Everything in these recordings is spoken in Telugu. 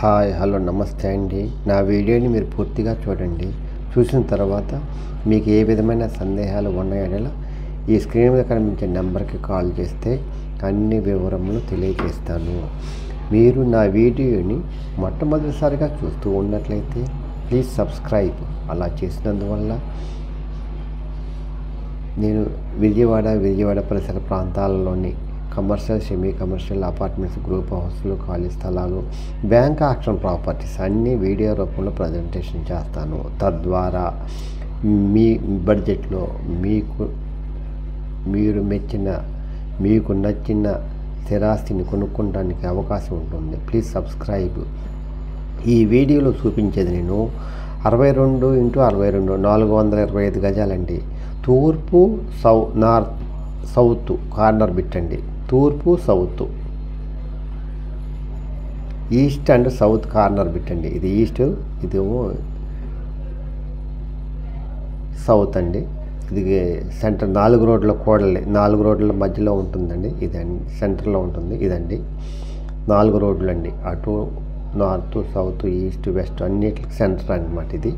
హాయ్ హలో నమస్తే అండి. నా వీడియోని మీరు పూర్తిగా చూడండి. చూసిన తర్వాత మీకు ఏ విధమైన సందేహాలు ఉన్నాయనేలా ఈ స్క్రీన్ మీద కనిపించే నెంబర్కి కాల్ చేస్తే అన్ని వివరములు తెలియజేస్తాను. మీరు నా వీడియోని మొట్టమొదటిసారిగా చూస్తూ ఉన్నట్లయితే ప్లీజ్ సబ్స్క్రైబ్. అలా చేసినందువల్ల నేను విజయవాడ పరిసర ప్రాంతాలలోని commercial, semi commercial, apartments, group హౌస్లు, ఖాళీ స్థలాలు, బ్యాంక్ ఆక్షన్ ప్రాపర్టీస్ అన్నీ వీడియో రూపంలో ప్రజెంటేషన్ చేస్తాను. తద్వారా మీ బడ్జెట్లో మీరు మెచ్చిన, మీకు నచ్చిన స్థిరాస్తిని కొనుక్కోవడానికి అవకాశం ఉంటుంది. Please subscribe. ఈ వీడియోలో చూపించేది నేను 62x62 425 గజాలండి. తూర్పు నార్త్ సౌత్ కార్నర్ బిట్ అండి. తూర్పు south, east and south corner bit అండి. ఇది ఈస్ట్, ఇదేమో సౌత్ అండి. ఇది సెంటర్ 4 రోడ్ల కూడలి, 4 రోడ్ల మధ్యలో ఉంటుందండి. ఇదండి సెంటర్లో ఉంటుంది. ఇదండి 4 రోడ్లు అండి. అటు నార్త్, సౌత్, ఈస్ట్, వెస్ట్ అన్నిటికి సెంటర్ అన్నమాట. ఇది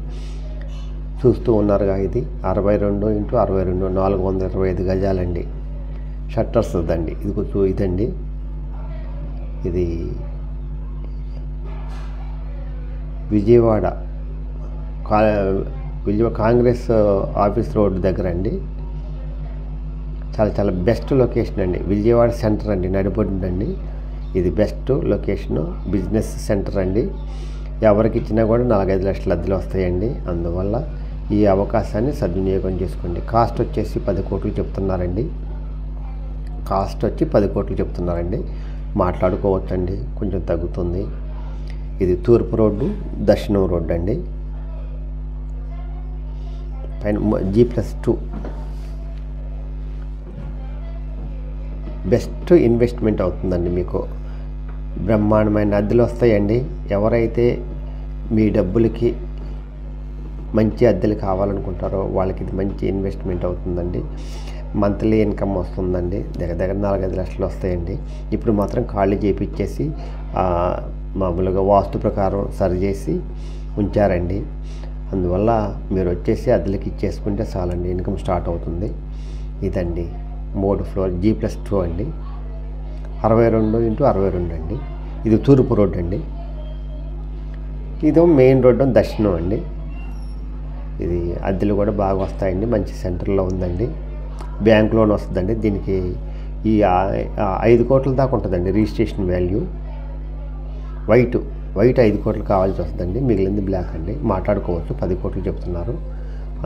చూస్తూ ఉన్నారుగా. ఇది 62x62 425 గజాలండి. షట్టర్స్ దండి. ఇదండి. ఇది విజయవాడ కాంగ్రెస్ ఆఫీస్ రోడ్ దగ్గర అండి. చాలా బెస్ట్ లొకేషన్ అండి. విజయవాడ సెంటర్ అండి, నడిపొడ్డండి. ఇది బెస్ట్ లొకేషను, బిజినెస్ సెంటర్ అండి. ఎవరికి ఇచ్చినా కూడా 4-5 లక్షల అద్దెలు వస్తాయండి. అందువల్ల ఈ అవకాశాన్ని సద్వినియోగం చేసుకోండి. కాస్ట్ వచ్చేసి 10 కోట్లు చెప్తున్నారండి. మాట్లాడుకోవచ్చండి, కొంచెం తగ్గుతుంది. ఇది తూర్పు రోడ్డు, దక్షిణం రోడ్డు అండి. పైన G+2 బెస్ట్ ఇన్వెస్ట్మెంట్ అవుతుందండి. మీకు బ్రహ్మాండమైన అద్దెలు వస్తాయండి. ఎవరైతే మీ డబ్బులకి మంచి అద్దెలు కావాలనుకుంటారో వాళ్ళకి ఇది మంచి ఇన్వెస్ట్మెంట్ అవుతుందండి. మంత్లీ ఇన్కమ్ వస్తుందండి. దగ్గర 4-5 లక్షలు వస్తాయండి. ఇప్పుడు మాత్రం ఖాళీ చేయించేసి మామూలుగా వాస్తు ప్రకారం సరి చేసి ఉంచారండి. అందువల్ల మీరు వచ్చేసి అద్దెలకి ఇచ్చేసుకుంటే చాలండి, ఇన్కమ్ స్టార్ట్ అవుతుంది. ఇదండి 3 ఫ్లోర్ G+2 అండి. 62x62 అండి. ఇది తూర్పు రోడ్డు అండి. ఇదో మెయిన్ రోడ్డు దక్షిణం అండి. ఇది అద్దెలు కూడా బాగా వస్తాయండి. మంచి సెంటర్లో ఉందండి. బ్యాంక్ లోన్ వస్తుందండి. దీనికి ఈ 5 కోట్ల దాకా ఉంటుందండి రిజిస్ట్రేషన్ వాల్యూ. వైట్ 5 కోట్లు కావాల్సి వస్తుందండి. మిగిలింది బ్లాక్ అండి. మాట్లాడుకోవచ్చు. 10 కోట్లు చెప్తున్నారు.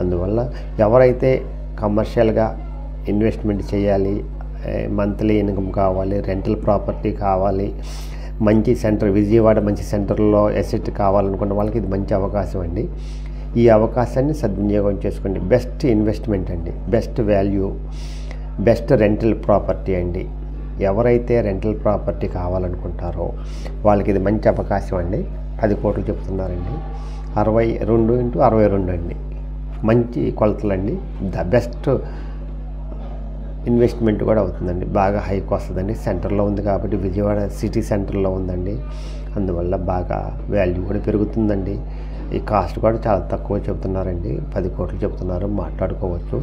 అందువల్ల ఎవరైతే కమర్షియల్గా ఇన్వెస్ట్మెంట్ చేయాలి, మంత్లీ ఇన్కమ్ కావాలి, రెంటల్ ప్రాపర్టీ కావాలి, మంచి సెంటర్, విజయవాడ మంచి సెంటర్లో ఎసెట్ కావాలనుకున్న వాళ్ళకి ఇది మంచి అవకాశం అండి. ఈ అవకాశాన్ని సద్వినియోగం చేసుకోండి. బెస్ట్ ఇన్వెస్ట్మెంట్ అండి, best value, best rental property అండి. ఎవరైతే రెంటల్ ప్రాపర్టీ కావాలనుకుంటారో వాళ్ళకి ఇది మంచి అవకాశం అండి. 10 కోట్లు చెప్తున్నారండి. 62x62 అండి. మంచి కొలతలండి. ద బెస్ట్ ఇన్వెస్ట్మెంట్ కూడా అవుతుందండి. బాగా హైక్ వస్తుందండి. సెంటర్లో ఉంది కాబట్టి, విజయవాడ సిటీ సెంటర్లో ఉందండి. అందువల్ల బాగా వాల్యూ కూడా పెరుగుతుందండి. ఈ కాస్ట్ కూడా చాలా తక్కువ చెప్తున్నారండి. 10 కోట్లు చెప్తున్నారు. మాట్లాడుకోవచ్చు.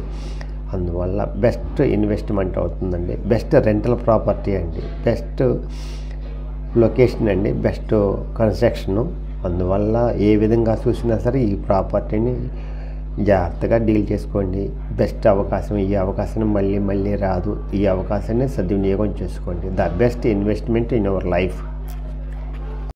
అందువల్ల బెస్ట్ ఇన్వెస్ట్మెంట్ అవుతుందండి. బెస్ట్ రెంటల్ ప్రాపర్టీ అండి. బెస్ట్ లొకేషన్ అండి. Best construction. అందువల్ల ఏ విధంగా చూసినా సరే ఈ ప్రాపర్టీని జాగ్రత్తగా డీల్ చేసుకోండి. బెస్ట్ అవకాశం. ఈ అవకాశాన్ని మళ్ళీ రాదు. ఈ అవకాశాన్ని సద్వినియోగం చేసుకోండి. The best investment in your life.